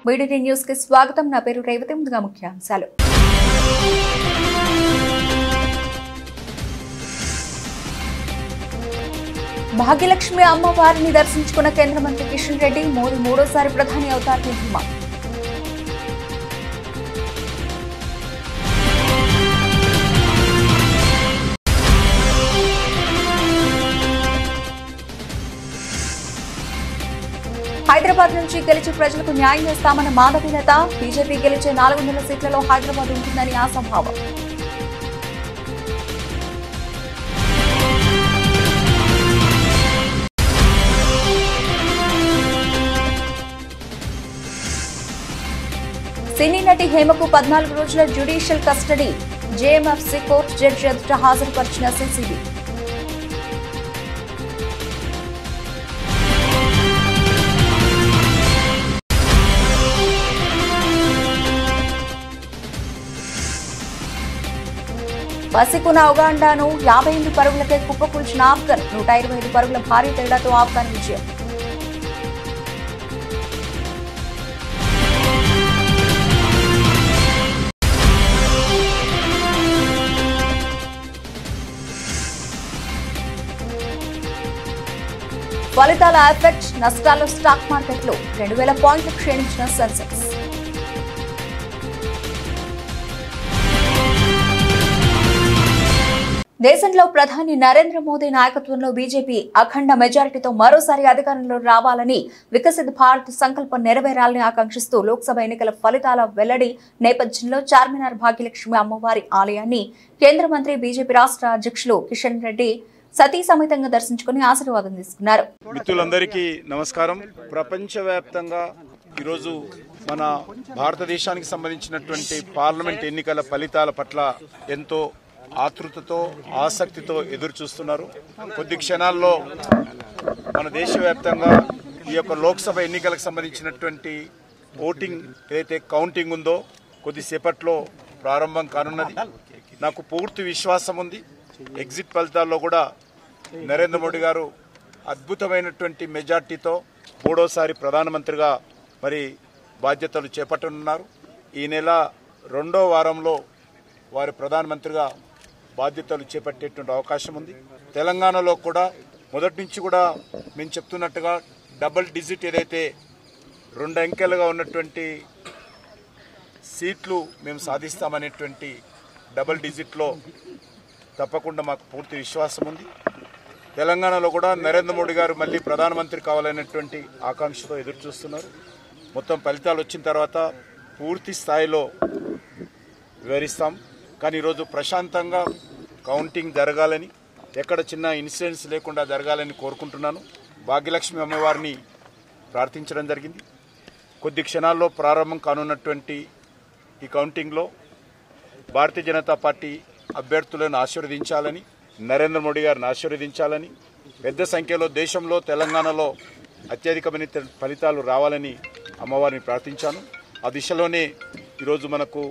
Video news కి స్వాగతం. నా పేరు రేవతి. ముందుగా ముఖ్యాంశాలు. భాగ్యలక్ష్మి అమ్మవారిని దర్శించుకున్న కేంద్ర మంత్రి కిషన్ రెడ్డి. మోదీ మూడోసారి ప్రధాని అవుతారని ధీమా. హైదరాబాద్ నుంచి గెలిచి ప్రజలకు న్యాయం చేస్తామన్న మాధవీలత. బీజేపీ గెలిచే 400 సీట్లలో హైదరాబాద్ ఉంటుందని ఆశాభావం. సినీ నటి హేమకు 14 రోజుల judicial custody. JMFC court judge ఎదుట హాజరుపరిచిన సీసీబీ. పసికున ఉగాండాను 58 పరుగులకే కుప్పకూల్చిన ఆఫ్ఘన్. 125 పరుగుల భారీ తేడాతో ఆఫ్ఘన్ విజయం. ఫలితాల ఎఫెక్ట్. నష్టాల్లో స్టాక్ మార్కెట్లు. 2000 పాయింట్లు క్షీణించిన సెన్సెక్స్. దేశంలో ప్రధాని నరేంద్ర మోదీ నాయకత్వంలో బీజేపీ అఖండ మెజారిటీతో మరోసారి అధికారంలో రావాలని, వికసిత్ భారత్ సంకల్పం నెరవేరాలని ఆకాంక్షిస్తూ లోక్సభ ఎన్నికల ఫలితాల వెల్లడి నేపథ్యంలో చార్మినార్ భాగ్యలక్ష్మి అమ్మవారి ఆలయాన్ని కేంద్ర మంత్రి బీజేపీ రాష్ట్ర అధ్యక్షులు కిషన్ రెడ్డి సతీ సమేతంగా దర్శించుకుని ఆశీర్వాదం తీసుకున్నారు. మిత్రులందరికీ నమస్కారం. ప్రపంచవ్యాప్తంగా ఈరోజు మన భారతదేశానికి సంబంధించినటువంటి పార్లమెంట్ ఎన్నికల ఫలితాల పట్ల ఎంతో ఆతృతతో ఆసక్తితో ఎదురు చూస్తున్నారు. కొద్ది క్షణాల్లో మన దేశవ్యాప్తంగా ఈ యొక్క లోక్సభ ఎన్నికలకు సంబంధించినటువంటి ఓటింగ్ ఏదైతే కౌంటింగ్ ఉందో కొద్దిసేపట్లో ప్రారంభం కానున్నది. నాకు పూర్తి విశ్వాసం ఉంది. ఎగ్జిట్ ఫలితాల్లో కూడా నరేంద్ర మోడీ గారు అద్భుతమైనటువంటి మెజార్టీతో మూడోసారి ప్రధానమంత్రిగా మరి బాధ్యతలు చేపట్టనున్నారు. ఈ నెల 2వ వారంలో వారు ప్రధానమంత్రిగా బాధ్యతలు చేపట్టేటువంటి అవకాశం ఉంది. తెలంగాణలో కూడా మొదటి నుంచి కూడా మేము చెప్తున్నట్టుగా డబుల్ డిజిట్ ఏదైతే 2 అంకెలుగా ఉన్నటువంటి సీట్లు మేము సాధిస్తామనేటువంటి డబుల్ డిజిట్లో తప్పకుండా మాకు పూర్తి విశ్వాసం ఉంది. తెలంగాణలో కూడా నరేంద్ర మోడీ గారు మళ్ళీ ప్రధానమంత్రి కావాలనేటువంటి ఆకాంక్షతో ఎదురు చూస్తున్నారు. మొత్తం ఫలితాలు వచ్చిన తర్వాత పూర్తి స్థాయిలో వివరిస్తాం. కానీ ఈరోజు ప్రశాంతంగా కౌంటింగ్ జరగాలని, ఎక్కడ చిన్న ఇన్సిడెంట్స్ లేకుండా జరగాలని కోరుకుంటున్నాను. భాగ్యలక్ష్మి అమ్మవారిని ప్రార్థించడం జరిగింది. కొద్ది క్షణాల్లో ప్రారంభం కానున్నటువంటి ఈ కౌంటింగ్లో భారతీయ జనతా పార్టీ అభ్యర్థులను ఆశీర్వదించాలని, నరేంద్ర మోడీ గారిని ఆశీర్వదించాలని, పెద్ద సంఖ్యలో దేశంలో తెలంగాణలో అత్యధికమైన ఫలితాలు రావాలని అమ్మవారిని ప్రార్థించాను. ఆ దిశలోనే ఈరోజు మనకు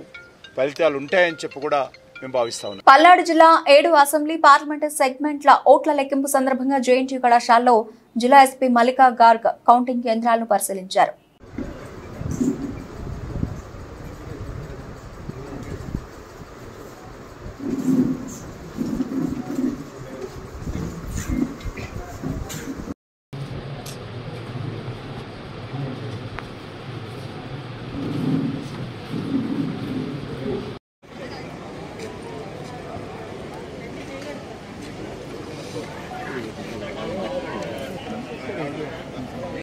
ఫలితాలు ఉంటాయని చెప్పి కూడా మేము భావిస్తా ఉన్నాం. పల్నాడు జిల్లా 7 అసెంబ్లీ పార్లమెంటు సెగ్మెంట్ల ఓట్ల లెక్కింపు సందర్భంగా జేఎన్టీయూ కళాశాలలో జిల్లా ఎస్పీ మల్లికా గార్గ్ కౌంటింగ్ కేంద్రాలను పరిశీలించారు.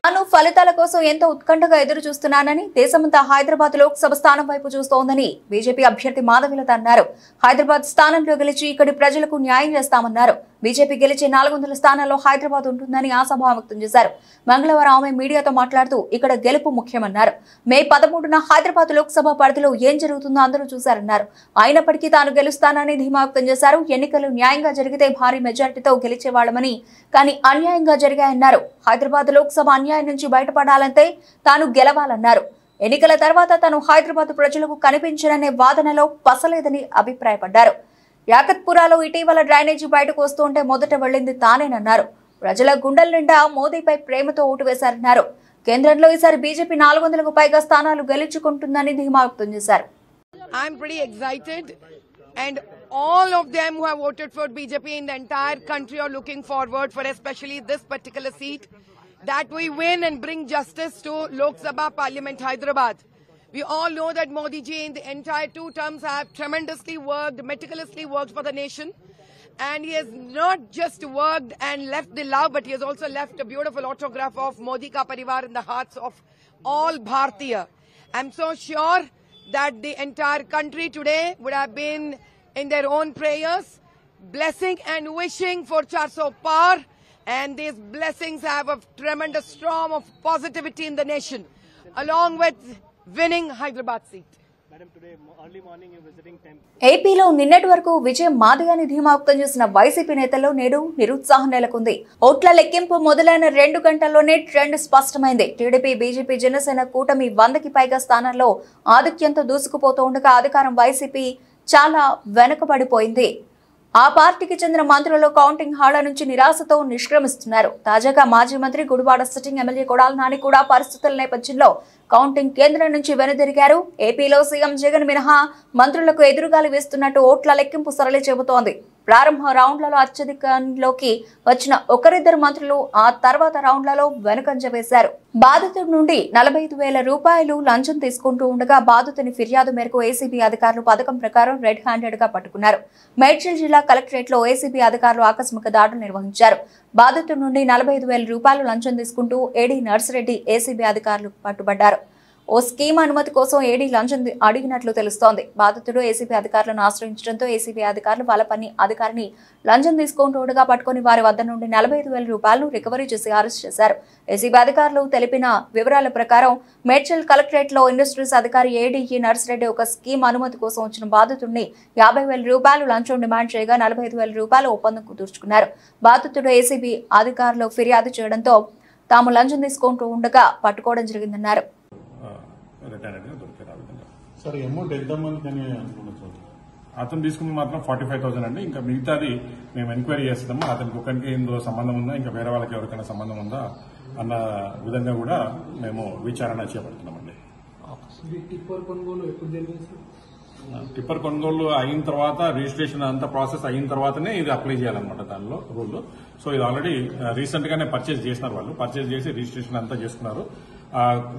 తాను ఫలితాల కోసం ఎంతో ఉత్కంఠగా ఎదురు చూస్తున్నానని, దేశమంతా హైదరాబాద్ లోక్సభ స్థానం వైపు చూస్తోందని బీజేపీ అభ్యర్థి మాధవీలత అన్నారు. హైదరాబాద్ స్థానంలో గెలిచి ఇక్కడి ప్రజలకు న్యాయం చేస్తామన్నారు. బీజేపీ గెలిచే 400 స్థానాల్లో హైదరాబాద్ ఉంటుందని ఆశాభావం వ్యక్తం చేశారు. మంగళవారం ఆమె మీడియాతో మాట్లాడుతూ ఇక్కడ గెలుపు ముఖ్యమన్నారు. మే 13న హైదరాబాద్ లోక్సభ పరిధిలో ఏం జరుగుతుందో అందరూ చూశారన్నారు. అయినప్పటికీ తాను గెలుస్తానని ధీమా వ్యక్తం చేశారు. ఎన్నికలు న్యాయంగా జరిగితే భారీ మెజార్టీతో గెలిచేవాళ్లమని, కానీ అన్యాయంగా జరిగాయన్నారు. హైదరాబాద్ లోక్సభ అన్యాయం నుంచి బయటపడాలంటే తాను గెలవాలన్నారు. ఎన్నికల తర్వాత తాను హైదరాబాద్ ప్రజలకు కనిపించననే వాదనలో పసలేదని అభిప్రాయపడ్డారు. యాకత్పురాలో ఇటీవల డ్రైనేజీ బయటకు వస్తుంటే మొదట వెళ్లింది తానేనన్నారు. ప్రజల గుండెల నిండా మోదీపై ప్రేమతో ఓటు వేశారన్నారు. కేంద్రంలో ఈసారి బీజేపీ 400కు పైగా స్థానాలు గెలుచుకుంటుందని ధీమా వ్యక్తం చేశారు. I'm pretty excited, and all of them who have voted for BJP in the entire country are looking forward for especially this particular seat, that we win and bring justice to Lok Sabha Parliament Hyderabad. We all know that Modi ji in the entire 2 terms have tremendously worked, meticulously worked for the nation. And he has not just worked and left the love, but he has also left a beautiful autograph of Modi Ka Parivar in the hearts of all Bharatiya. I'm so sure that the entire country today would have been in their own prayers, blessing and wishing for 400 par. And these blessings have a tremendous storm of positivity in the nation, along with winning Hyderabad seat. ఏపీలో నిన్నటి వరకు విజయం మాదిగాని ధీమా వ్యక్తం చేసిన YCP నేతల్లో నేడు నిరుత్సాహం నెలకొంది. ఓట్ల లెక్కింపు మొదలైన 2 గంటల్లోనే ట్రెండ్ స్పష్టమైంది. టీడీపీ, బీజేపీ, జనసేన కూటమి 100కి పైగా స్థానాల్లో ఆధిక్యంతో దూసుకుపోతూ ఉండగా అధికారం వైసీపీ చాలా వెనుకబడిపోయింది. ఆ పార్టీకి చెందిన మంత్రులు కౌంటింగ్ హాళ్ల నుంచి నిరాశతో నిష్క్రమిస్తున్నారు. తాజాగా మాజీ మంత్రి గుడివాడ సిట్టింగ్ ఎమ్మెల్యే కొడాలి నాని కూడా పరిస్థితుల నేపథ్యంలో కౌంటింగ్ కేంద్రం నుంచి వెనుదిరిగారు. ఏపీలో సీఎం జగన్ మినహా మంత్రులకు ఎదురుగాలి వేస్తున్నట్టు ఓట్ల లెక్కింపు సరళి చెబుతోంది. ప్రారంభ రౌండ్లలో అత్యధికంలోకి వచ్చిన ఒకరిద్దరు మంత్రులు ఆ తర్వాత రౌండ్లలో వెనుకంజ వేశారు. బాధితుడి నుండి 45,000 రూపాయలు లంచం తీసుకుంటూ ఉండగా బాధితుని ఫిర్యాదు మేరకు ఏసీబీ అధికారులు పథకం ప్రకారం రెడ్ హ్యాండెడ్ గా పట్టుకున్నారు. మేడ్చల్ జిల్లా కలెక్టరేట్ లో ఏసీబీ అధికారులు ఆకస్మిక దాడులు నిర్వహించారు. బాధితుడి నుండి 45,000 రూపాయలు లంచం తీసుకుంటూ ఏడీ నర్సిరెడ్డి ఏసీబీ అధికారులు పట్టుబడ్డారు. ఓ స్కీమ్ అనుమతి కోసం ఏడీ లంచం అడిగినట్లు తెలుస్తోంది. బాధితుడు ఏసీబీ అధికారులను ఆశ్రయించడంతో ఏసీబీ అధికారులు వాళ్ళపని అధికారిని లంచం తీసుకుంటూగా పట్టుకుని వారి వద్ద నుండి 45,000 రూపాయలను రికవరీ చేసి అరెస్ట్ చేశారు. ఏసీబీ అధికారులు తెలిపిన వివరాల ప్రకారం మేడ్చల్ కలెక్టరేట్ లో ఇండస్ట్రీస్ అధికారి ఏడీఈ నర్సిరెడ్డి ఒక స్కీమ్ అనుమతి కోసం వచ్చిన బాధితుడిని 50,000 రూపాయలు లంచం డిమాండ్ చేయగా 45,000 రూపాయలు ఒప్పందం కుదుర్చుకున్నారు. బాధితుడు ఏసీబీ అధికారులు ఫిర్యాదు చేయడంతో తాము లంచం తీసుకుంటూ ఉండగా పట్టుకోవడం జరిగిందన్నారు. అతను తీసుకుంది మాత్రం 45,000 అండి. ఇంకా మిగతాది మేము ఎంక్వైరీ చేస్తాము. అతనికి ఒకరికి ఇందులో సంబంధం ఉందా, ఇంకా వేరే వాళ్ళకి ఎవరికైనా సంబంధం ఉందా అన్న విధంగా కూడా మేము విచారణ చేపడుతున్నామండి. టిప్పర్ కొనుగోలు అయిన తర్వాత రిజిస్ట్రేషన్ అంతా ప్రాసెస్ అయిన తర్వాతనే ఇది అప్లై చేయాలన్నమాట దానిలో రూల్. సో ఇది ఆల్రెడీ రీసెంట్ గానే పర్చేజ్ చేసినారు. వాళ్ళు పర్చేజ్ చేసి రిజిస్ట్రేషన్ అంతా చేసుకున్నారు.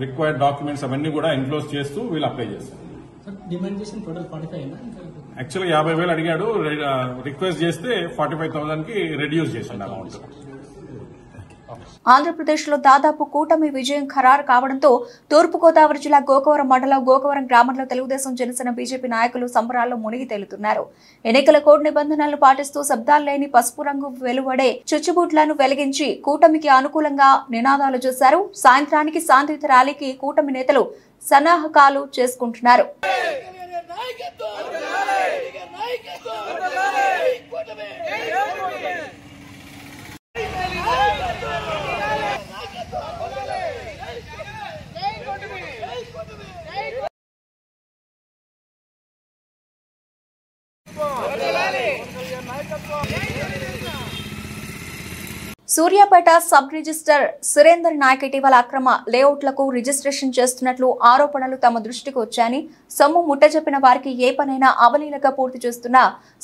రిక్వైర్డ్ డాక్యుమెంట్స్ అవన్నీ కూడా ఎన్క్లోజ్ చేస్తూ వీళ్ళు అప్లై చేస్తారు. యాక్చువల్గా 50,000 అడిగాడు. రిక్వెస్ట్ చేస్తే 45,000 కి రెడ్యూస్ చేసిండు అమౌంట్. ఆంధ్రప్రదేశ్లో దాదాపు కూటమి విజయం ఖరారు కావడంతో తూర్పుగోదావరి జిల్లా గోకవరం మండలం గోకవరం గ్రామంలో తెలుగుదేశం, జనసేన, బీజేపీ నాయకులు సంబరాల్లో మునిగి తేలుతున్నారు. ఎన్నికల కోడ్ నిబంధనలు పాటిస్తూ శబ్దాలు లేని పసుపు రంగు వెలువడే చుచ్చుబుట్లను వెలిగించి కూటమికి అనుకూలంగా నినాదాలు చేశారు. సాయంత్రానికి శాంతియుత ర్యాలీకి కూటమి నేతలు సన్నాహకాలు చేసుకుంటున్నారు. సూర్యాపేట సబ్ రిజిస్టర్ సురేందర్ నాయక్ ఇటీవల అక్రమ లేఅవుట్లకు రిజిస్ట్రేషన్ చేస్తున్నట్లు ఆరోపణలు తమ దృష్టికి వచ్చాయని, సొమ్ము ముట్టజెప్పిన వారికి ఏ పనైనా అవలీలగా పూర్తి చేస్తున్న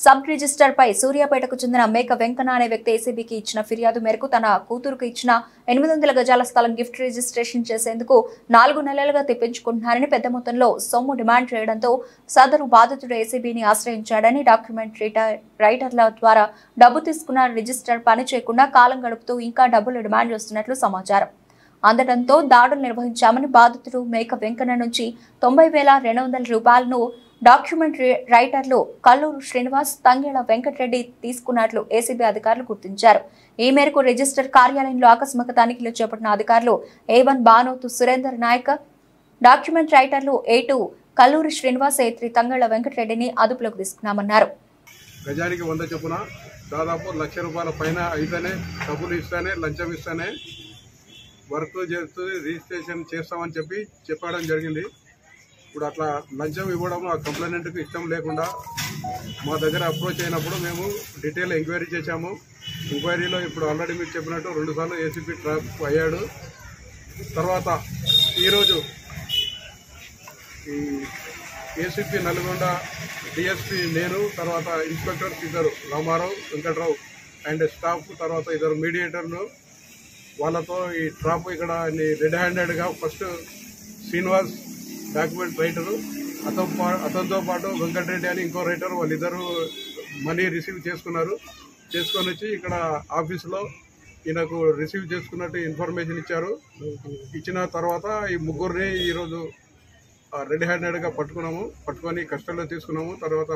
సబ్ రిజిస్టర్ పై సూర్యాపేటకు చెందిన మేక వెంకన్న అనే వ్యక్తి ఏసీబీకి ఇచ్చిన ఫిర్యాదు మేరకు తన కూతురుకు ఇచ్చిన 800 గజాల స్థలం గిఫ్ట్ రిజిస్ట్రేషన్ చేసేందుకు 4 నెలలుగా తెప్పించుకుంటున్నారని, పెద్ద మొత్తంలో సొమ్ము డిమాండ్ చేయడంతో సదరు బాధితుడు ఏసీబీని ఆశ్రయించాడని, డాక్యుమెంట్ రైటర్ల ద్వారా డబ్బు తీసుకున్న రిజిస్టర్ పని చేయకుండా కాలం గడుపుతూ ఇంకా డబ్బులు డిమాండ్ చేస్తున్నట్లు సమాచారం అందడంతో దాడులు నిర్వహించామని, బాధితుడు మేక వెంకన్న నుంచి 90,200 రూపాయలను డాక్యుమెంట్ రైటర్లు కల్లూరు శ్రీనివాస్, తంగేళ్ల వెంకటరెడ్డి తీసుకున్నట్లు ఏసీబీ అధికారులు గుర్తించారు. ఈ మేరకు రిజిస్టర్ కార్యాలయంలో ఆకస్మిక తనిఖీలు చేపట్టిన అధికారులు A1 బానోతు సురేందర్ నాయక్, డాక్యుమెంట్ రైటర్లు A2 కల్లూరు శ్రీనివాస్, A3 తంగేళ్ల వెంకటరెడ్డిని అదుపులోకి తీసుకున్నామన్నారు. గజానికి 100 చొప్పున దాదాపు 1,00,000 రూపాయల పైన అయితేనే డబ్బులు ఇస్తానే, లంచం ఇస్తానే వర్క్ చేస్తూ రిజిస్ట్రేషన్ చేస్తామని చెప్పడం జరిగింది. ఇప్పుడు అట్లా లంచం ఇవ్వడం ఆ కంప్లైంట్కి ఇష్టం లేకుండా మా దగ్గర అప్రోచ్ అయినప్పుడు మేము డీటెయిల్ ఎంక్వైరీ చేశాము. ఎంక్వైరీలో ఇప్పుడు ఆల్రెడీ మీరు చెప్పినట్టు 2 సార్లు ఏసీపీ ట్రాప్ అయ్యాడు. తర్వాత ఈరోజు ఈ ఏసీపీ నల్గొండ, డిఎస్పీ నేను, తర్వాత ఇన్స్పెక్టర్స్ ఇద్దరు రామారావు, వెంకట్రావు అండ్ స్టాఫ్, తర్వాత ఇద్దరు మీడియేటర్లు, వాళ్ళతో ఈ ట్రాప్ ఇక్కడ రెడ్ హ్యాండెడ్గా ఫస్ట్ శ్రీనివాస్ డాక్యుమెంట్ రైటరు, అతనితో పాటు వెంకటరెడ్డి అని ఇంకో రైటర్, వాళ్ళిద్దరూ మనీ రిసీవ్ చేసుకున్నారు. చేసుకొని వచ్చి ఇక్కడ ఆఫీసులో ఈయనకు రిసీవ్ చేసుకున్నట్టు ఇన్ఫర్మేషన్ ఇచ్చారు. ఇచ్చిన తర్వాత ఈ ముగ్గురిని ఈరోజు రెడ్ హ్యాండెడ్గా పట్టుకొని కస్టడీలో తీసుకున్నాము. తర్వాత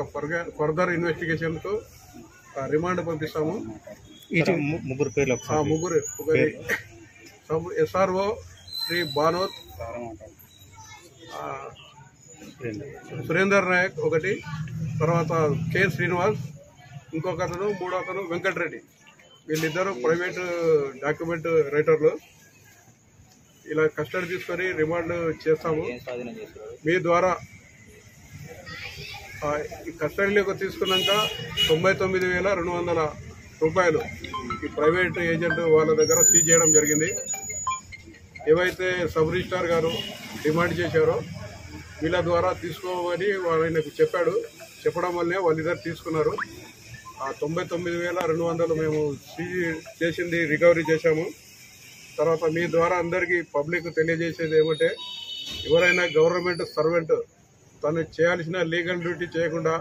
ఫర్దర్ ఇన్వెస్టిగేషన్తో రిమాండ్ పంపిస్తాము. ముగ్గురు పేర్లు ముగ్గురు, ఒకరి SRO శ్రీ బానోత్ సురేందర్ నాయక్ ఒకటి, తర్వాత K శ్రీనివాస్ ఇంకొక అతను, మూడో అతను వెంకటరెడ్డి. వీళ్ళిద్దరూ ప్రైవేట్ డాక్యుమెంట్ రైటర్లు. ఇలా కస్టడీ తీసుకొని రిమాండ్ చేస్తాము. మీ ద్వారా ఈ కస్టడీలోకి తీసుకున్నాక 99,200 రూపాయలు ఈ ప్రైవేట్ ఏజెంట్ వాళ్ళ దగ్గర సీజ్ చేయడం జరిగింది. ఏవైతే సబ్ రిజిస్ట్రార్ గారు డిమాండ్ చేశారో వీళ్ళ ద్వారా తీసుకోమని ఆయనకు చెప్పడం వల్లనే వాళ్ళిద్దరు తీసుకున్నారు. ఆ 99,200 మేము సీజ్ చేసింది రికవరీ చేశాము. తర్వాత మీ ద్వారా అందరికీ పబ్లిక్ తెలియజేసేది ఏమంటే, ఎవరైనా గవర్నమెంట్ సర్వెంట్ తను చేయాల్సిన లీగల్ డ్యూటీ చేయకుండా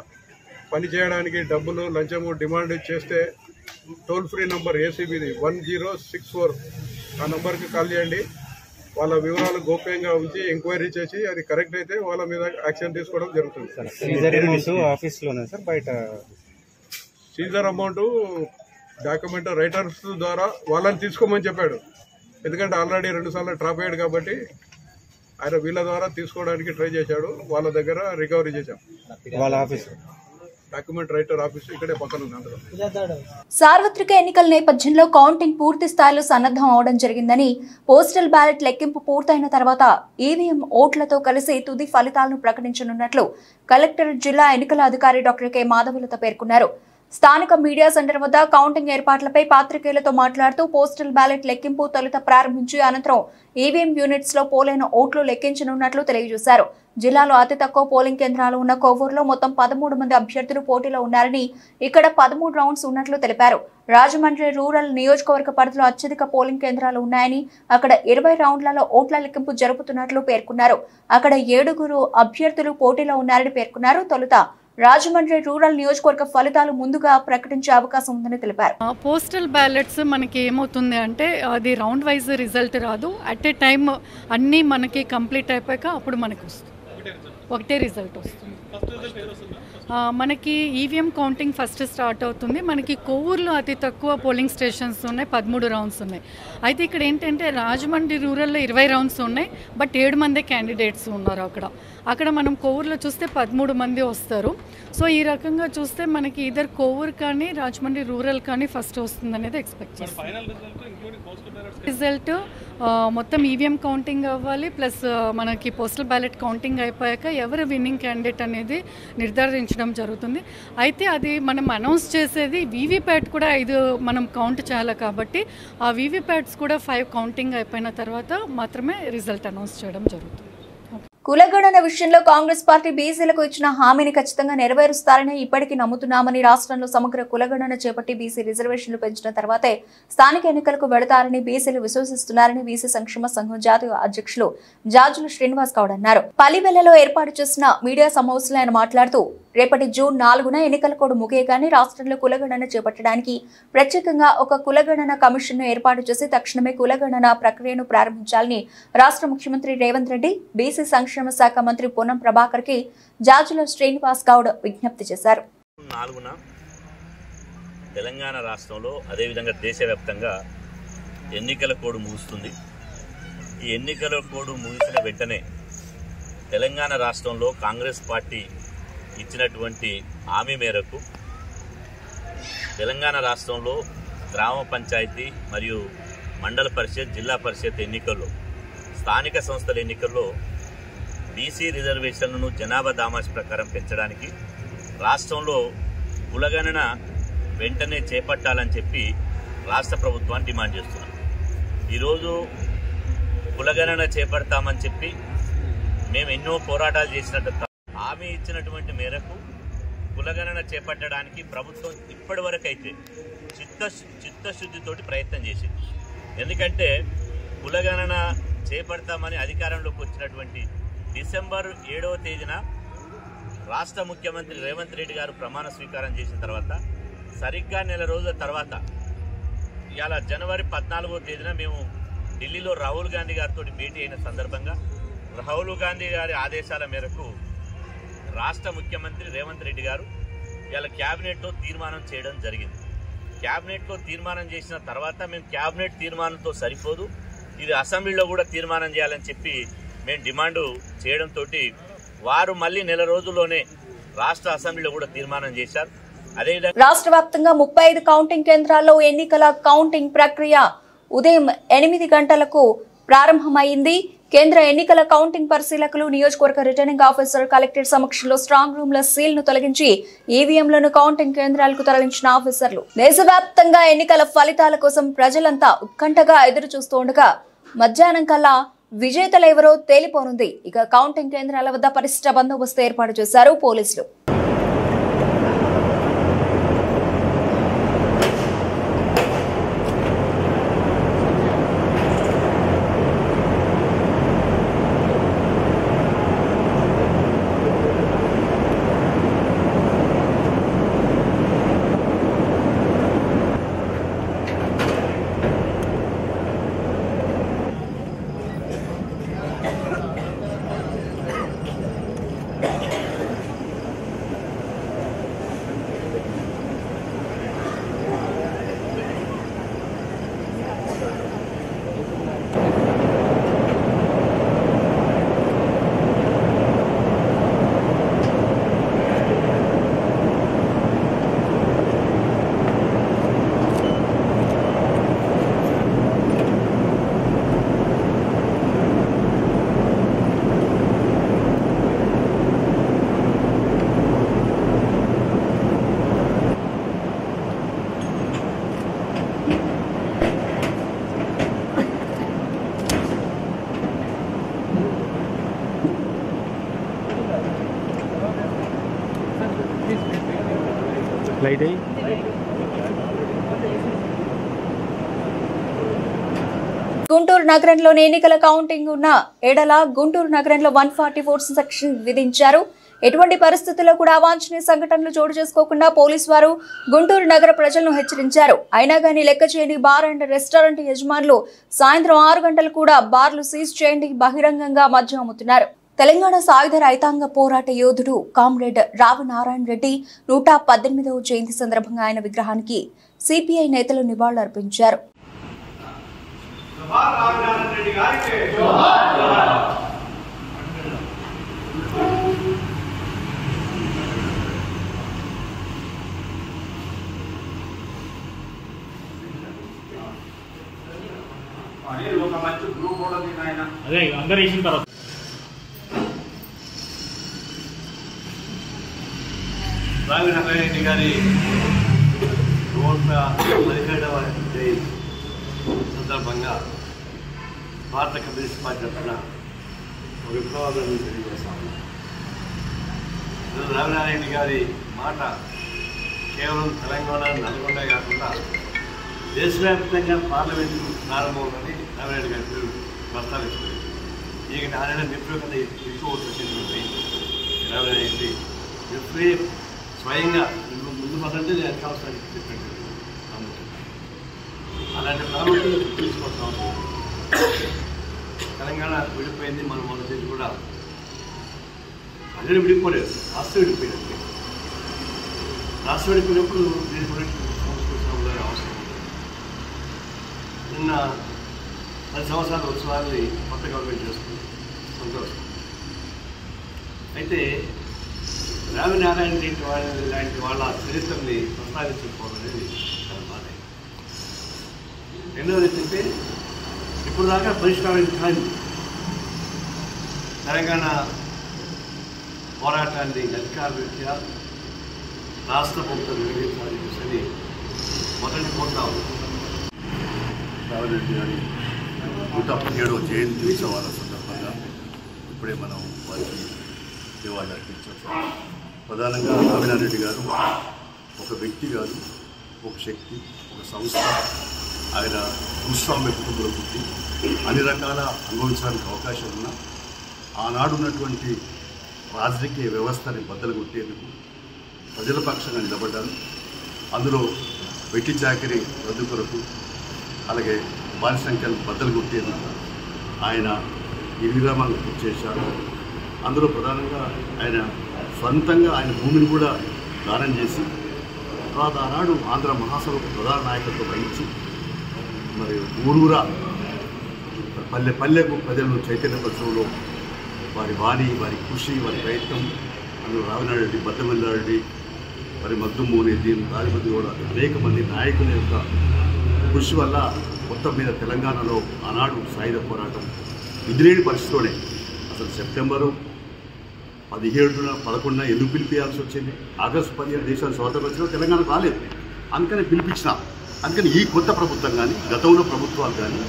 పని చేయడానికి డబ్బులు లంచము డిమాండ్ చేస్తే టోల్ ఫ్రీ నంబర్ ఏసీబీది 1064 ఆ నంబర్కి కాల్ చేయండి. వాళ్ళ వివరాలు గోప్యంగా ఉంచి ఎంక్వైరీ చేసి అది కరెక్ట్ అయితే వాళ్ళ మీద యాక్షన్ తీసుకోవడం జరుగుతుంది. సీజర్ అమౌంట్ డాక్యుమెంట్ రైటర్స్ ద్వారా వాళ్ళని తీసుకోమని చెప్పాడు. ఎందుకంటే ఆల్రెడీ 2 సార్లు డ్రాప్ అయ్యాడు కాబట్టి ఆయన వీళ్ళ ద్వారా తీసుకోవడానికి ట్రై చేశాడు. వాళ్ళ దగ్గర రికవరీ చేశాం. వాళ్ళ ఆఫీస్ డాక్యుమెంట్ రైటర్ ఆఫీస్ ఇక్కడే పక్కన ఉంది. అందులో సార్వత్రిక ఎన్నికల నేపథ్యంలో కౌంటింగ్ పూర్తి స్థాయిలో సన్నద్ధం అవడం జరిగిందని, పోస్టల్ బ్యాలెట్ లెక్కింపు పూర్తయిన తర్వాత ఈవీఎం ఓట్లతో కలిసి తుది ఫలితాలను ప్రకటించనున్నట్లు కలెక్టర్, జిల్లా ఎన్నికల అధికారి డాక్టర్ కె మాధవలత పేర్కొన్నారు. స్థానిక మీడియా సెంటర్ వద్ద కౌంటింగ్ ఏర్పాట్లపై పాత్రికేయులతో మాట్లాడుతూ పోస్టల్ బ్యాలెట్ లెక్కింపు తొలుత ప్రారంభించి అనంతరం ఈవీఎం యూనిట్స్ లో పోలైన ఓట్లు లెక్కించనున్నట్లు తెలియజేశారు. జిల్లాలో అతి తక్కువ పోలింగ్ కేంద్రాలు ఉన్న కోవూరులో మొత్తం 13 మంది అభ్యర్థులు పోటీలో ఉన్నారని, ఇక్కడ 13 రౌండ్స్ ఉన్నట్లు తెలిపారు. రాజమండ్రి రూరల్ నియోజకవర్గ పరిధిలో అత్యధిక పోలింగ్ కేంద్రాలు ఉన్నాయని, అక్కడ 20 రౌండ్లలో ఓట్ల లెక్కింపు జరుపుతున్నట్లు పేర్కొన్నారు. అక్కడ 7 అభ్యర్థులు పోటీలో ఉన్నారని పేర్కొన్నారు. తొలుత రాజమండ్రి రూరల్ నియోజకవర్గ ఫలితాలు ముందుగా ప్రకటించే అవకాశం ఉందని తెలిపారు. పోస్టల్ బ్యాలెట్స్ మనకి ఏమవుతుంది అంటే అది రౌండ్ వైజ్ రిజల్ట్ రాదు. అట్ ఏ టైం అన్నీ మనకి కంప్లీట్ అయిపోయాక అప్పుడు మనకి వస్తుంది, ఒకటే రిజల్ట్ వస్తుంది. మనకి ఈవీఎం కౌంటింగ్ ఫస్ట్ స్టార్ట్ అవుతుంది. మనకి కొవ్వూరులో అతి తక్కువ పోలింగ్ స్టేషన్స్ ఉన్నాయి, 13 రౌండ్స్ ఉన్నాయి. అయితే ఇక్కడ ఏంటంటే రాజమండ్రి రూరల్లో 20 రౌండ్స్ ఉన్నాయి, బట్ 7 మంది క్యాండిడేట్స్ ఉన్నారు అక్కడ మనం కొవ్వూరులో చూస్తే 13 మంది వస్తారు. సో ఈ రకంగా చూస్తే మనకి ఇద్దరు కొవ్వూరు కానీ రాజమండ్రి రూరల్ కానీ ఫస్ట్ వస్తుంది అనేది ఎక్స్పెక్ట్ చేస్తాం. రిజల్ట్ మొత్తం ఈవీఎం కౌంటింగ్ అవ్వాలి, ప్లస్ మనకి పోస్టల్ బ్యాలెట్ కౌంటింగ్ అయిపోయాక ఎవరు విన్నింగ్ క్యాండిడేట్ అనేది నిర్ధారించడం జరుగుతుంది. అయితే అది మనం అనౌన్స్ చేసేది వీవీప్యాట్ కూడా 5 మనం కౌంట్ చేయాలి కాబట్టి ఆ వీవీప్యాట్స్ కూడా 5 కౌంటింగ్ అయిపోయిన తర్వాత మాత్రమే రిజల్ట్ అనౌన్స్ చేయడం జరుగుతుంది. కులగణన విషయంలో కాంగ్రెస్ పార్టీ బీసీలకు ఇచ్చిన హామీని ఖచ్చితంగా నెరవేరుస్తారని ఇప్పటికీ నమ్ముతున్నామని, రాష్ట్రంలో సమగ్ర కులగణన చేపట్టి బీసీ రిజర్వేషన్లు పెంచిన తర్వాతే స్థానిక ఎన్నికలకు వెళతారని బీసీలు విశ్వసిస్తున్నారని బీసీ సంక్షేమ సంఘం జాతీయ అధ్యక్షులు జాజుల శ్రీనివాస్ గౌడ్ అన్నారు. పల్లివెల్లలో ఏర్పాటు చేసిన మీడియా సమావేశంలో ఆయన మాట్లాడుతూ, రేపటి జూన్ 4న ఎన్నికల కోడ్ ముగియగానే రాష్ట్రంలో కులగణన చేపట్టడానికి ప్రత్యేకంగా ఒక కులగణన కమిషన్ను ఏర్పాటు చేసి తక్షణమే కులగణన ప్రక్రియను ప్రారంభించాలని రాష్ట్ర ముఖ్యమంత్రి రేవంత్ రెడ్డి, బీసీ సంక్షేమ శాఖ మంత్రి పొన్నం ప్రభాకర్ కి జాజుల శ్రీనివాస్ గౌడ్ విజ్ఞప్తి చేశారు. 4న తెలంగాణ రాష్ట్రంలో అదేవిధంగా దేశవ్యాప్తంగా ఎన్నికల కోడ్ ముగుస్తుంది. ఈ ఎన్నికల కోడ్ ముగిసిన వెంటనే తెలంగాణ రాష్ట్రంలో కాంగ్రెస్ పార్టీ ఇచ్చినటువంటి హామీ మేరకు తెలంగాణ రాష్ట్రంలో గ్రామ పంచాయతీ మరియు మండల పరిషత్, జిల్లా పరిషత్ ఎన్నికల్లో, స్థానిక సంస్థల ఎన్నికల్లో బీసీ రిజర్వేషన్లను జనాభా దామాష ప్రకారం పెంచడానికి రాష్ట్రంలో కులగణన వెంటనే చేపట్టాలని చెప్పి రాష్ట్ర ప్రభుత్వాన్ని డిమాండ్ చేస్తున్నారు. ఈరోజు కులగణన చేపడతామని చెప్పి మేము ఎన్నో పోరాటాలు చేసినట్టు హామీ ఇచ్చినటువంటి మేరకు కులగణన చేపట్టడానికి ప్రభుత్వం ఇప్పటి వరకు అయితే చిత్తశుద్ధితోటి ప్రయత్నం చేసింది. ఎందుకంటే కులగణన చేపడతామని అధికారంలోకి వచ్చినటువంటి డిసెంబర్ 7వ తేదీన రాష్ట్ర ముఖ్యమంత్రి రేవంత్ రెడ్డి గారు ప్రమాణ స్వీకారం చేసిన తర్వాత సరిగ్గా నెల రోజుల తర్వాత ఇవాళ జనవరి 14వ తేదీన మేము ఢిల్లీలో రాహుల్ గాంధీ గారితో భేటీ అయిన సందర్భంగా రాహుల్ గాంధీ గారి ఆదేశాల మేరకు రాష్ట్ర ముఖ్యమంత్రి రేవంత్ రెడ్డి గారు ఇవాళ క్యాబినెట్లో తీర్మానం చేయడం జరిగింది. క్యాబినెట్లో తీర్మానం చేసిన తర్వాత మేము క్యాబినెట్ తీర్మానంతో సరిపోదు, ఇది అసెంబ్లీలో కూడా తీర్మానం చేయాలని చెప్పి మేము డిమాండ్ చేయడంతో వారు మళ్ళీ నెల రోజుల్లోనే రాష్ట్ర అసెంబ్లీలో కూడా తీర్మానం చేశారు. అదేవిధంగా రాష్ట్ర వ్యాప్తంగా 35 కౌంటింగ్ కేంద్రాల్లో ఎన్నికల కౌంటింగ్ ప్రక్రియ ఉదయం 8 గంటలకు ప్రారంభమైంది. కేంద్ర ఎన్నికల కౌంటింగ్ పరిశీలకులు నియోజకవర్గ రిటర్నింగ్ ఆఫీసర్ కలెక్టర్ సమక్షంలో స్ట్రాంగ్ రూమ్ల సీల్ ను తొలగించి ఈవీఎంలను కౌంటింగ్ కేంద్రాలకు తరలించిన ఆఫీసర్లు. దేశవ్యాప్తంగా ఎన్నికల ఫలితాల కోసం ప్రజలంతా ఉత్కంఠగా ఎదురు చూస్తుండగా మధ్యాహ్నం కల్లా విజేతలెవరో తేలిపోనుంది. ఇక కౌంటింగ్ కేంద్రాల వద్ద పరిశిష్ట బందోబస్తు ఏర్పాటు చేశారు పోలీసులు. గుంటూరు నగరంలోని ఎన్నికల కౌంటింగ్ ఉన్న ఎడల గుంటూరు నగరంలో 144 సెక్షన్ విధించారు. ఎటువంటి పరిస్థితుల్లో కూడా అవాంఛనీయ సంఘటనలు చోటు చేసుకోకుండా పోలీసు వారు గుంటూరు నగర ప్రజలను హెచ్చరించారు. అయినా కానీ లెక్క చేయని బార్ అండ్ రెస్టారెంట్ యజమానులు సాయంత్రం 6 గంటలు కూడా బార్లు సీజ్ చేయండి, బహిరంగంగా మద్యం అమ్ముతున్నారు. తెలంగాణ సాయుధ రైతాంగ పోరాట యోధుడు కామ్రేడ్ రావి నారాయణ రెడ్డి 118వ జయంతి సందర్భంగా ఆయన విగ్రహానికి సిపిఐ నేతలు నివాళులర్పించారు. అదే అందరూ వేసిన తర్వాత రావి నారాయణ గారి 117వ జయంతి సందర్భంగా భారత కమ్యూనిస్ట్ పార్టీ తరఫున విప్లవాలను తెలియజేస్తాము. రావి నారాయణ గారి మాట కేవలం తెలంగాణ నల్గొండ కాకుండా దేశవ్యాప్తంగా పార్లమెంటు ప్రారంభమని రావినారాయణ గారి పేరు ప్రస్తావిస్తుంది. ఈ నారాయణ నిపుణుల కన్నా ఎక్కువ వచ్చినటువంటి రావినారాయణ ఎప్పుడే స్వయంగా ముందు పదంటే నేను కావాల్సిన చెప్పండి అలాంటి ప్రాముఖ్యత తీసుకోవడం. తెలంగాణ విడిపోయింది, మనం మొదటి కూడా ప్రజలు విడిపోలేదు, రాష్ట్రం విడిపోయినట్టు. రాష్ట్రం విడిపోయినప్పుడు దీని గురించి అవసరం. నిన్న 10 సంవత్సరాల ఉత్సవాన్ని కొత్త గవర్నమెంట్ చేస్తుంది, సంతోషం. అయితే రావి నారాయణ రెడ్డి లాంటి వాళ్ళ చరిత్రని ప్రస్తావించుకోవడం అనేది చాలా బాధ. రెండవది ఏంటంటే ఇప్పుడు దాకా పరిష్కారం కాని తెలంగాణ పోరాటాన్ని అధికార రీత్యా రాష్ట్ర ప్రభుత్వం నిర్వహించాలని మొదటి కోరుతా రావిరెడ్డి గారి 117వ జయంతి ఉత్సవాల సందర్భంగా ఇప్పుడే మనం వారికి నివాళులు అర్పించాం. ప్రధానంగా రామినారాయణ రెడ్డి గారు ఒక వ్యక్తి కాదు, ఒక శక్తి, ఒక సంస్థ. ఆయన భూస్వామ్య కుటుంబంలో పుట్టి అన్ని రకాల అనుభవించడానికి అవకాశం ఉన్న ఆనాడు ఉన్నటువంటి రాజకీయ వ్యవస్థని బద్దలు కొట్టేందుకు ప్రజల పక్షంగా నిలబడ్డారు. అందులో వెట్టి చాకరీ రద్దు కొరకు, అలాగే బానిస సంఖ్యను బద్దలు కొట్టేందుకు ఆయన ఈ విరామాలు పూర్తి చేశారు. అందులో ప్రధానంగా ఆయన సొంతంగా ఆయన భూమిని కూడా దానం చేసి తర్వాత ఆనాడు ఆంధ్ర మహాసభకు ప్రధాన నాయకత్వం వహించి మరి ఊరూరా పల్లె పల్లెకు ప్రజలను చైతన్యపరచడంలో వారి వాణి, వారి కృషి, వారి ప్రయత్నం, అందులో రామినారాయణ రెడ్డి, బద్దమల్లారెడ్డి, మరి మగ్దుమోనిద్దీన్, రాజమండ్రి కూడా అనేక మంది నాయకుల యొక్క కృషి వల్ల మొత్తం మీద తెలంగాణలో ఆనాడు సాయుధ పోరాటం విధిలేని పరిస్థితిలోనే అసలు సెప్టెంబరు 17న 11న ఎందుకు పిలిపించాల్సి వచ్చింది? ఆగస్టు 15 దేశాలు స్వాతంత్రం వచ్చినా తెలంగాణకు రాలేదు. అందుకని పిలిపించినాం. అందుకని ఈ కొత్త ప్రభుత్వం కానీ గతంలో ప్రభుత్వాలు కానీ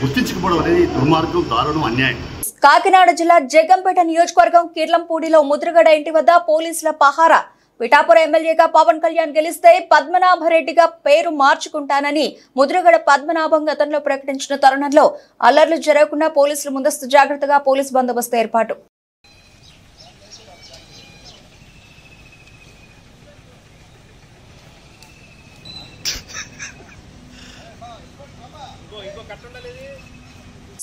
గుర్తించకపోవడం అనేది దుర్మార్గం, దారుణం, అన్యాయం. కాకినాడ జిల్లా జగ్గంపేట నియోజకవర్గం కిర్లంపూడిలో ముద్రగడ ఇంటి వద్ద పోలీసుల పహారా. పిఠాపురం ఎమ్మెల్యేగా పవన్ కళ్యాణ్ గెలిస్తే పద్మనాభరెడ్డిగా పేరు మార్చుకుంటానని ముద్రగడ పద్మనాభం గతంలో ప్రకటించిన తరుణంలో అల్లర్లు జరగకుండా పోలీసులు ముందస్తు జాగ్రత్తగా పోలీసు బందోబస్తు ఏర్పాటు.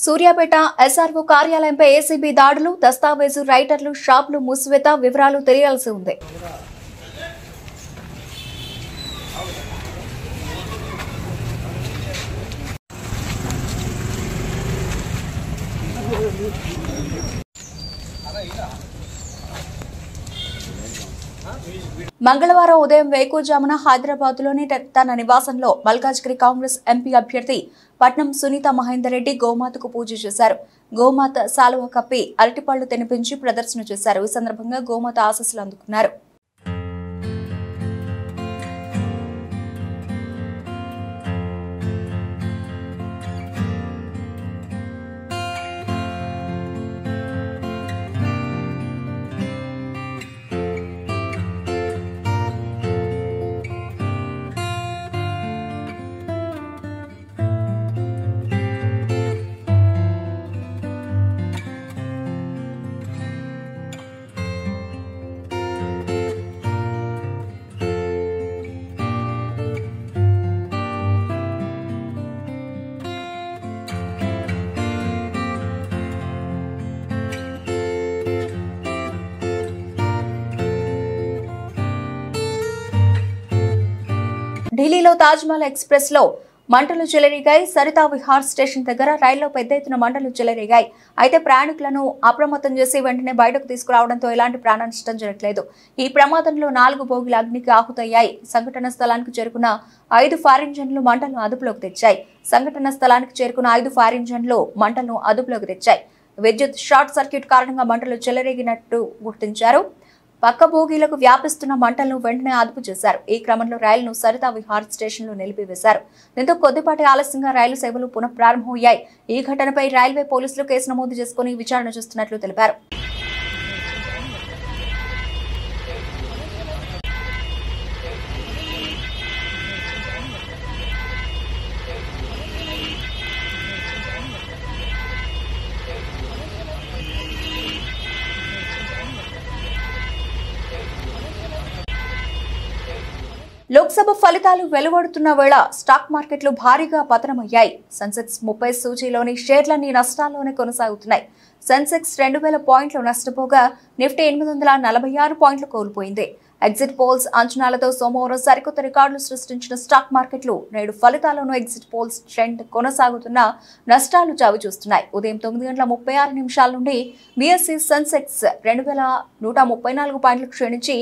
సూర్యాపేట ఎస్ఆర్ఓ కార్యాలయంపై ఏసీబీ దాడులు, దస్తావేజు రైటర్లు, షాపులు మూసివేత వివరాలు తెలియాల్సి ఉంది. మంగళవారం ఉదయం వేకువజామున హైదరాబాద్ లోని తన నివాసంలో మల్కాజ్గిరి కాంగ్రెస్ ఎంపీ అభ్యర్థి పట్నం సునీత మహేందర్ రెడ్డి గోమాతకు పూజ చేశారు. గోమాత శాలువ కప్పి అరటిపళ్లు తినిపించి ప్రదర్శన చేశారు. ఈ సందర్భంగా గోమాత ఆశీస్సులు అందుకున్నారు. ఢిల్లీలో తాజ్మహల్ ఎక్స్ప్రెస్ లో మంటలు చెలరేగాయి. సరితా విహార్ స్టేషన్ దగ్గర రైల్లో పెద్ద ఎత్తున మంటలు చెలరేగాయి. అయితే ప్రయాణికులను అప్రమత్తం చేసి వెంటనే బయటకు తీసుకురావడంతో ఎలాంటి ప్రాణ నష్టం జరగలేదు. ఈ ప్రమాదంలో 4 బోగీలు అగ్నికి ఆహుతయ్యాయి. సంఘటన స్థలానికి చేరుకున్న 5 ఫైర్ ఇంజన్లు మంటలను అదుపులోకి తెచ్చాయి. విద్యుత్ షార్ట్ సర్క్యూట్ కారణంగా మంటలు చెలరేగినట్టు గుర్తించారు. పక్క బోగీలకు వ్యాపిస్తున్న మంటలను వెంటనే అదుపు చేశారు. ఈ క్రమంలో రైలును సరితా విహార్ స్టేషన్లో నిలిపివేశారు. దీంతో కొద్దిపాటి ఆలస్యంగా రైలు సేవలు పునః ప్రారంభమయ్యాయి. ఈ ఘటనపై రైల్వే పోలీసులు కేసు నమోదు చేసుకుని విచారణ చేస్తున్నట్లు తెలిపారు. లోక్సభ ఫలితాలు వెలువడుతున్న వేళ స్టాక్ మార్కెట్లు భారీగా పతనమయ్యాయి. సెన్సెక్స్ 30 సూచీలోని షేర్లన్నీ నష్టాల్లోనే కొనసాగుతున్నాయి. సెన్సెక్స్ 2000 పాయింట్లు నష్టపోగా నిఫ్టీ 846 పాయింట్లు కోల్పోయింది. ఎగ్జిట్ పోల్స్ అంచనాలతో సోమవారం సరికొత్త రికార్డులు సృష్టించిన స్టాక్ మార్కెట్లు నేడు ఫలితాలను ఎగ్జిట్ పోల్స్ ట్రెండ్ కొనసాగుతున్న నష్టాలు చవిచూస్తున్నాయి. ఉదయం 9:36 నుండి బీఎస్ఈ సెన్సెక్స్ 2134 పాయింట్లు క్షీణించి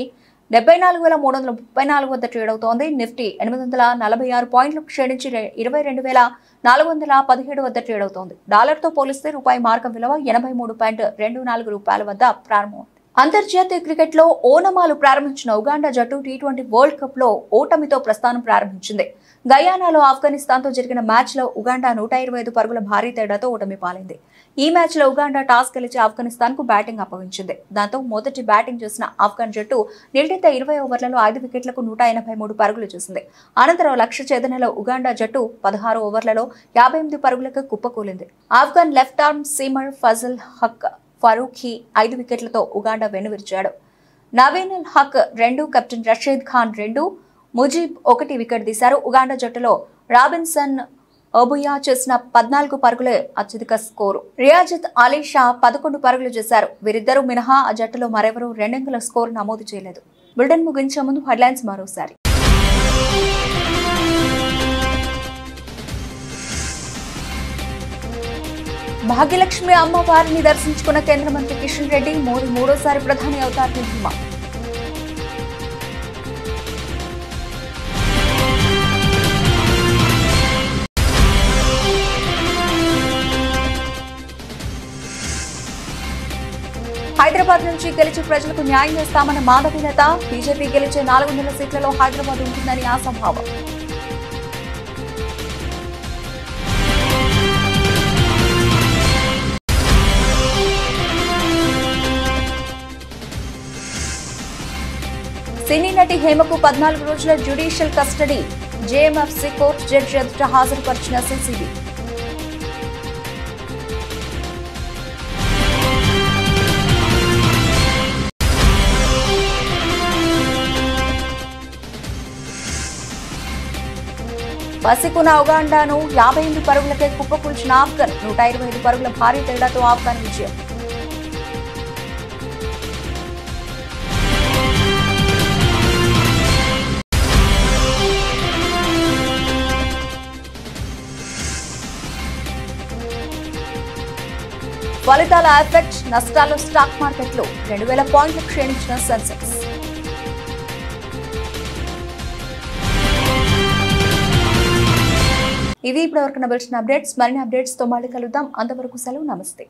74,334 వద్ద ట్రేడ్ అవుతోంది. నిఫ్టీ 846 పాయింట్లు క్షీణించి 22,417 వద్ద ట్రేడ్ అవుతోంది. డాలర్తో పోలిస్తే రూపాయి మార్గం విలువ 83.24 రూపాయల వద్ద ప్రారంభం అంతర్జాతీయ క్రికెట్లో ఓనమాలు ప్రారంభించిన ఉగాండా జట్టు టీ20 వరల్డ్ కప్ లో ఓటమితో ప్రస్థానం ప్రారంభించింది. గయానాలో ఆఫ్ఘనిస్తాన్తో జరిగిన మ్యాచ్లో ఉగాండా 125 పరుగుల భారీ తేడాతో ఓటమి పాలైంది. ఈ మ్యాచ్లో ఉగాండా టాస్ గెలిచి ఆఫ్ఘనిస్తాన్కు బ్యాటింగ్ అప్పగించింది. దాంతో మొదటి బ్యాటింగ్ చేసిన ఆఫ్ఘన్ జట్టు నిర్ణీత 20 ఓవర్లలో 5 వికెట్లకు 183 పరుగులు చేసింది. అనంతరం లక్ష్య ఛేదనలో ఉగాండా జట్టు 16 ఓవర్లలో 58 పరుగులకు కుప్పకూలింది. Afghan left arm seamer Fazal Haq Farooqi 5 వికెట్లతో ఉగాండా వెనువిరిచాడు. నవీన్ ఉల్ హక్ 2, కెప్టెన్ రషీద్ ఖాన్ 2, ముజీబ్ 1 వికెట్ తీశారు. ఉగాండా జట్టులో రాబిన్సన్ అబుయా చేసిన 14 పరుగులే అత్యధిక స్కోరు. రియాజత్ అలీ షా 11 పరుగులు చేశారు. వీరిద్దరూ మినహా ఆ జట్టులో మరెవరూ 2 అంకెల స్కోరు నమోదు చేయలేదు. బులెటిన్ ముగించే ముందు హెడ్లైన్స్ మరోసారి. భాగ్యలక్ష్మి అమ్మవారిని దర్శించుకున్న కేంద్ర మంత్రి కిషన్ రెడ్డి. మోదీ మూడోసారి ప్రధాని అవుతారని ధీమా. హైదరాబాద్ నుంచి గెలిచి ప్రజలకు న్యాయం చేస్తామన్న మాధవీలత. బీజేపీ గెలిచే 400 సీట్లలో హైదరాబాద్ ఉంటుందని ఆశాభావం. సినీ నటి హేమకు 14 రోజుల judicial custody. JMFC court judge ఎదుట హాజరుపరిచిన సిసిబి. పసికున ఉగాండాను 58 పరుగులకే కుప్పకూల్చిన ఆఫ్ఘన్. 125 పరుగుల భారీ తేడాతో ఆఫ్ఘన్ విజయం. ఫలితాల ఎఫెక్ట్. నష్టాల్లో స్టాక్ మార్కెట్లు. 2000 పాయింట్లు క్షీణించిన సెన్సెక్స్. ఇవి ఇప్పటివరకు నడిచిన అప్డేట్స్. మరిన్ని అప్డేట్స్ తో మళ్ళీ కలుద్దాం. అంతవరకు సెలవు. నమస్తే.